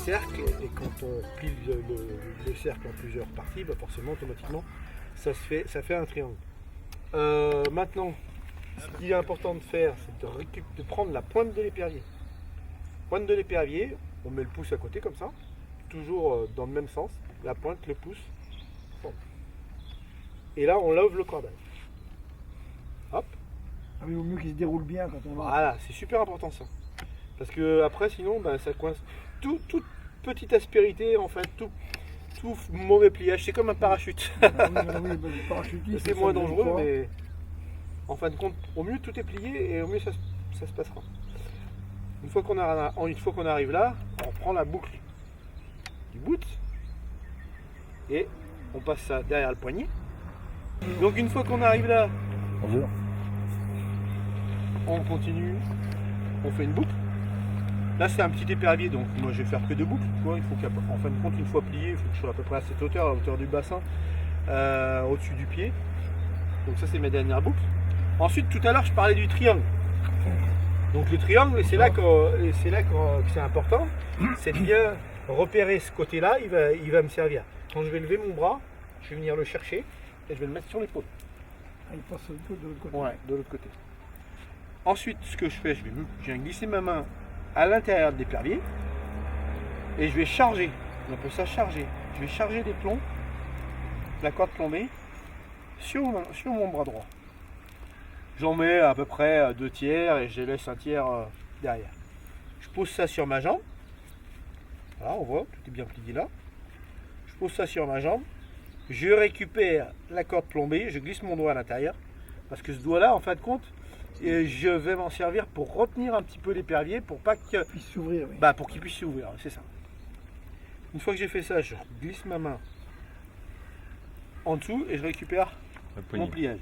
cercle, et quand on plie le cercle en plusieurs parties, bah forcément, automatiquement, ça fait un triangle. Maintenant, ce qu'il est important de faire, c'est de prendre la pointe de l'épervier. Pointe de l'épervier, on met le pouce à côté comme ça, toujours dans le même sens, la pointe, le pouce. Bon. Et là, on love le cordage. Hop. Ah oui, au mieux qu'il se déroule bien quand on va. Voilà, c'est super important ça. Parce que après, sinon, ben, ça coince. Toute petite aspérité, en fait, tout mauvais pliage, c'est comme un parachute. Ah oui, le parachutiste, C'est ça moins me gêne dangereux, pas. mais en fin de compte, au mieux tout est plié et au mieux ça se passera. Une fois qu'on arrive là, on prend la boucle du bout et on passe ça derrière le poignet. Donc une fois qu'on arrive là, Bonjour. on continue, on fait une boucle. Là c'est un petit épervier, donc moi je vais faire que deux boucles. Tu vois, il faut qu'en fin de compte, une fois plié, il faut que je sois à peu près à cette hauteur, à la hauteur du bassin, au-dessus du pied. Donc ça c'est ma dernière boucle. Ensuite tout à l'heure je parlais du triangle. Donc le triangle, et c'est là que c'est important, c'est de bien repérer ce côté-là, il va me servir. Quand je vais lever mon bras, je vais venir le chercher et je vais le mettre sur l'épaule. Ah, il passe de l'autre côté. Ouais, de l'autre côté. Ensuite, ce que je fais, je viens glisser ma main à l'intérieur de l'épervier et je vais charger. On appelle ça charger. Je vais charger des plombs, la corde plombée, sur mon bras droit. J'en mets à peu près 2 tiers et je laisse un tiers derrière. Je pose ça sur ma jambe. Voilà, on voit, tout est bien plié là. Je pose ça sur ma jambe. Je récupère la corde plombée, je glisse mon doigt à l'intérieur. Parce que ce doigt-là, en fin de compte, je vais m'en servir pour retenir un petit peu l'épervier pour pas que. Il puisse s'ouvrir, oui. Bah, pour qu'il puisse s'ouvrir, c'est ça. Une fois que j'ai fait ça, je glisse ma main en dessous et je récupère mon pliage.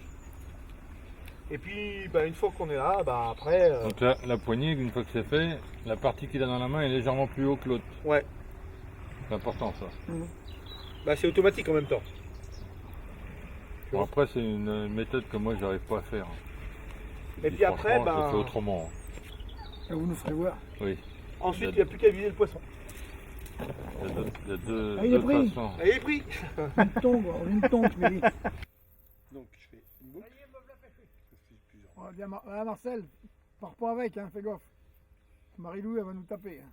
Et puis, bah, une fois qu'on est là, bah, après. Donc là, la poignée, une fois que c'est fait, la partie qu'il a dans la main est légèrement plus haut que l'autre. Ouais, C'est important ça. bah, c'est automatique en même temps. Bon, après, c'est une méthode que moi, j'arrive pas à faire. Et puis après, franchement, ben, je fais autrement. Et vous nous ferez voir. Oui. ensuite, il n'y a plus qu'à viser le poisson. Il y a deux, Ah, il est deux pris. façons. Allez, pris. Une tongue, je me dis. Donc, je fais une boucle. Oh, viens, ah, Marcel, pars pas avec, hein, fais gaffe. Marie-Lou, elle va nous taper. Hein.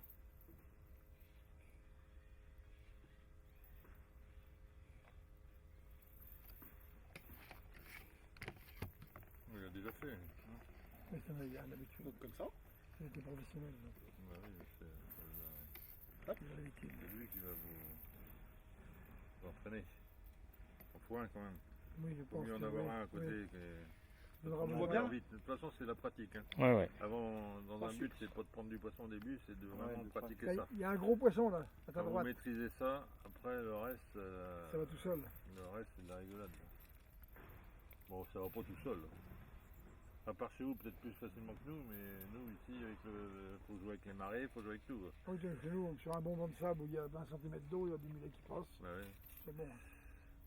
Il a déjà fait. Mais ça, il y a l'habitude. Donc, comme ça. C'est des professionnels. donc. Bah oui, Hop. Il a l'habitude. c'est lui qui va vous entraîner. En faut un quand même. Oui, je Il faut pense mieux en que avoir oui, un à côté. oui. Que... Faudra Tu voir. vois bien vite. De toute façon, c'est la pratique. Hein. Ouais, ouais. Avant, dans un Ensuite. but, c'est pas de prendre du poisson au début, c'est de vraiment pratiquer ça. Il y a un gros poisson là, à ta Quand vous droite. maîtrisez ça, après le reste, Ça va tout seul. le reste c'est de la rigolade. Bon, ça va pas tout seul. À part chez vous, peut-être plus facilement que nous, mais nous ici, faut jouer avec les marées, faut jouer avec tout. Oui, chez nous, sur un bon banc de sable où il y a 20 cm d'eau, il y a des mulets qui passent. Bah ouais. C'est bon.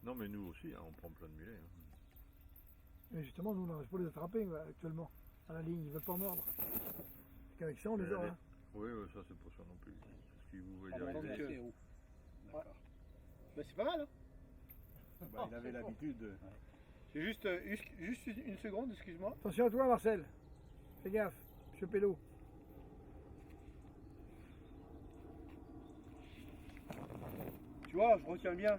Non, mais nous aussi, hein, on prend plein de mulets. Hein. Mais justement, nous, on n'arrive pas à les attraper actuellement. À la ligne, ils ne veulent pas mordre. Qu'avec ça, on les Mais aura. allez. Oui, ça c'est pas ça non plus. Si vous voulez y donc, arriver. bah, c'est pas mal, hein. Bah, il avait l'habitude. C'est juste une seconde, excuse-moi. Attention à toi, Marcel. Fais gaffe, monsieur Pélo. Tu vois, je retiens bien.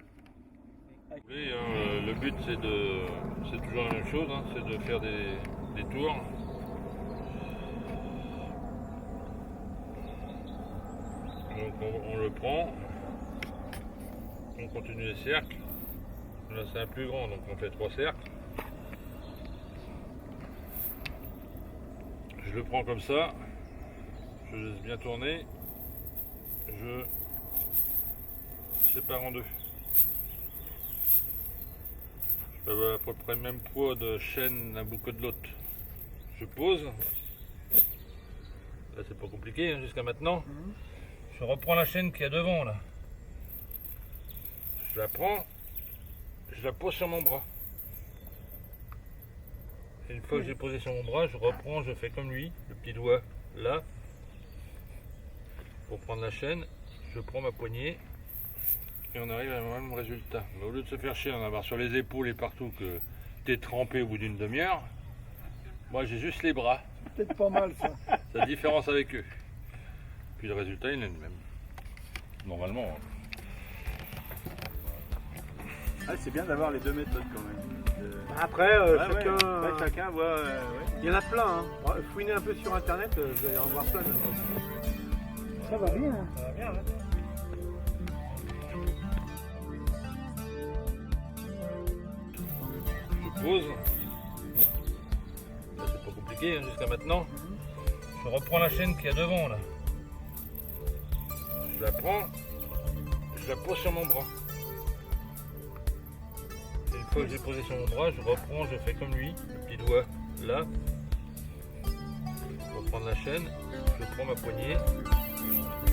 Oui, hein, le but c'est toujours la même chose, hein, c'est de faire des tours. Donc on le prend, on continue les cercles. Là c'est un plus grand, donc on fait 3 cercles. Je le prends comme ça, je laisse bien tourner, je sépare en deux. Je peux à peu près le même poids de chaîne d'un bout que de l'autre. Je pose. Là c'est pas compliqué hein, jusqu'à maintenant. Je reprends la chaîne qu'il y a devant là. Je la prends, je la pose sur mon bras. Et une fois que j'ai posé sur mon bras, je reprends, je fais comme lui, le petit doigt là, pour prendre la chaîne, je prends ma poignée et on arrive à un même résultat. Mais au lieu de se faire chier d'en avoir sur les épaules et partout que t'es trempé au bout d'une demi-heure, moi j'ai juste les bras. Peut-être pas mal ça. C'est la différence avec eux. Puis le résultat il est le même. Normalement. Hein. Ah, c'est bien d'avoir les deux méthodes quand même. Après, Ouais, chacun, ouais. Après, chacun voit. il y en a plein. Hein. Fouinez un peu sur internet, vous allez en voir plein. Ça va bien. Hein. Ça va bien, hein. Je pose. Ça c'est pas compliqué hein, jusqu'à maintenant. Je reprends la chaîne qu'il y a devant là. Je la prends, je la pose sur mon bras. Et une fois que j'ai posé sur mon bras, je reprends, je fais comme lui, le petit doigt là. Je reprends la chaîne, je prends ma poignée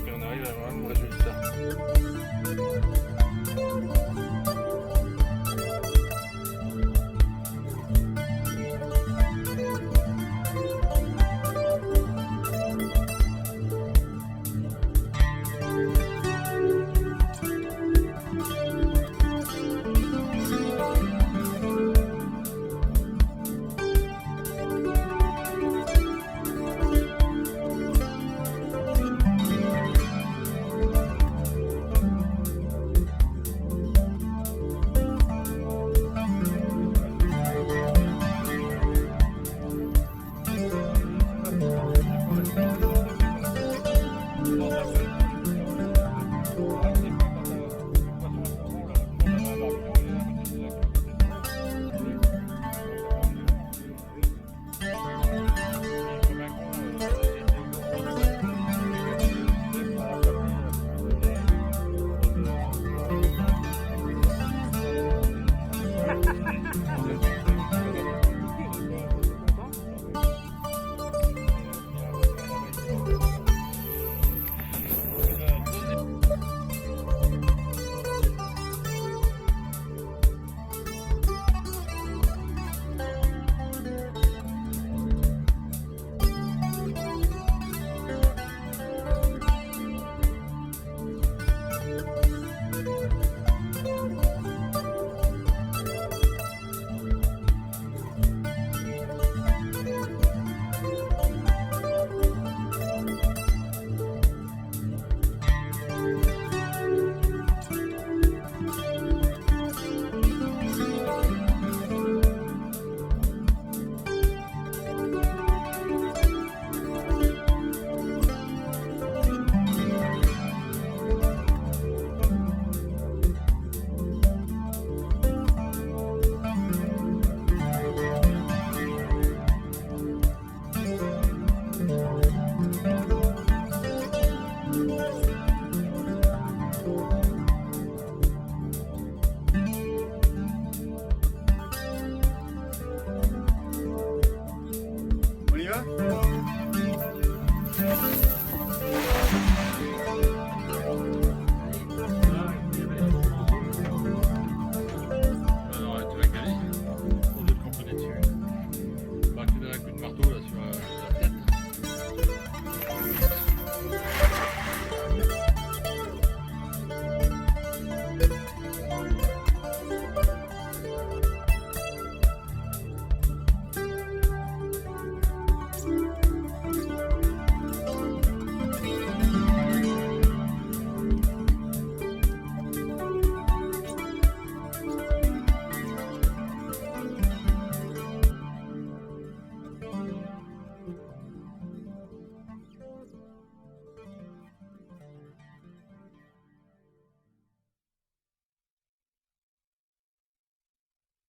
et on arrive à un même résultat. On y va?